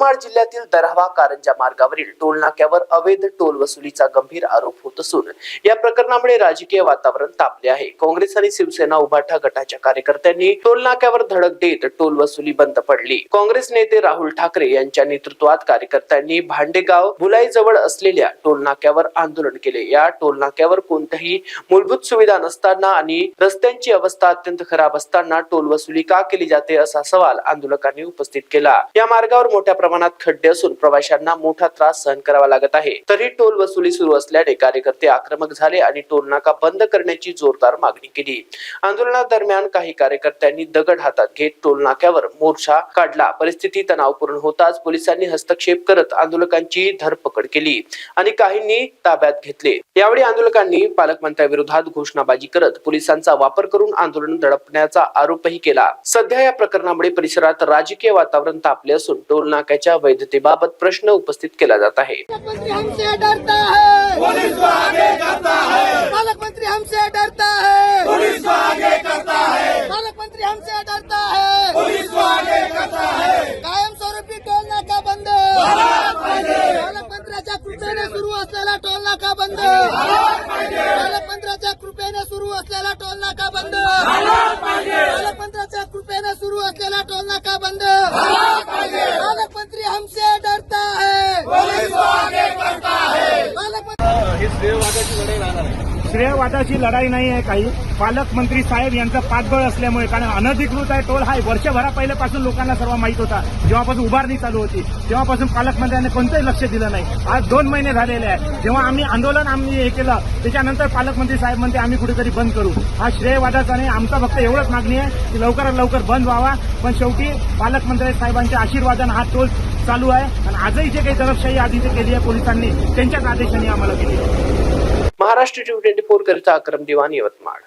यवतमाळ जिल्ह्यातील दरावा कारंजा मार्गावरील टोल नाक्यावर अवैध टोल वसुलीचा गंभीर आरोप होत असून या प्रकरणामुळे राजकीय वातावरण तापले आहे। काँग्रेस आणि शिवसेना उभाटा गटाच्या कार्यकर्त्यांनी टोल नाक्यावर धडक देत टोल वसुली बंद पडली। काँग्रेस नेते राहुल ठाकरे यांच्या नेतृत्वात कार्यकर्त्यांनी भांडेगाव बुलाईजवळ असलेल्या टोल नाक्यावर आंदोलन केले। या टोल नाक्यावर कोणत्याही मूलभूत सुविधा नसताना आणि रस्त्यांची अवस्था अत्यंत खराब असताना टोल वसुली का केली जाते असा सवाल आंदोलकांनी उपस्थित केला। या मार्गावर मोठ्या प्रमाणात खड्डे असून प्रवाशांना मोठा त्रास सहन करावा लागत आहे। तरी टोल वसुली सुरू असल्याने कार्यकर्ते आक्रमक झाले आणि टोल नाका बंद करण्याची जोरदार मागणी केली। आंदोलनादरम्यान काही कार्यकर्त्यांनी दगड हातात घेत टोल नाक्यावर मोर्चा काढला। परिस्थिती तणावपूर्ण होताच पोलिसांनी हस्तक्षेप करत आंदोलकांची धरपकड केली आणि काहींनी ताब्यात घेतले। यावेळी आंदोलकांनी पालकमंत्र्यांविरोधात घोषणाबाजी करत पोलिसांचा वापर करून आंदोलन दडपण्याचा आरोपही केला। सध्या या प्रकरणामुळे परिसरात राजकीय वातावरण तापले असून टोल नाक्याच्या वैधतेबाबत प्रश्न उपस्थित केला जात आहे। पालकमंत्री हमसे डरता है, पुलिस को आगे करता है। पालकमंत्री हमसे डरता है, पुलिस को आगे करता है। पालकमंत्री हमसे डरता है, पुलिस को आगे करता है। कायमस्वरूपी टोल नाका बंद पालकमंत्र्याच्या कृपेने सुरू असलेला टोल नाका बंद पालकमंत्र्याच्या कृपेने सुरू असलेला टोल नाका बंद पालकमंत्र्याच्या कृपेने सुरू असलेला टोल नाका बंद पालकमंत्री हमसे डरता है, पुलिस को आगे करता है। हे श्रेयवादाची लढाई नाही आहे। काही पालकमंत्री साहेब यांचा पाठबळ असल्यामुळे, कारण अनधिकृत आहे टोल हा वर्षभरा पहिल्यापासून लोकांना सर्व माहित होता। जेव्हापासून उभारणी चालू होती तेव्हापासून पालकमंत्र्यांनी कोणतंही लक्ष दिलं नाही। आज 2 महिने झालेले आहे। जेव्हा आम्ही आंदोलन हे केलं त्याच्यानंतर पालकमंत्री साहेब म्हणते आम्ही कुठेतरी बंद करू। हा श्रेयवादाचा नाही, आमचा फक्त एवढंच मागणी आहे की लवकरात लवकर बंद व्हावा। पण शेवटी पालकमंत्री साहेबांच्या आशीर्वादाने हा टोल चालू आहे आणि आजही जे काही दडपशाही आधी केली आहे पोलिसांनी त्यांच्याच आदेशाने आम्हाला केली आहे। महाराष्ट्र टीव्ही 24 करिता अक्रम दिवान, यवतमाळ।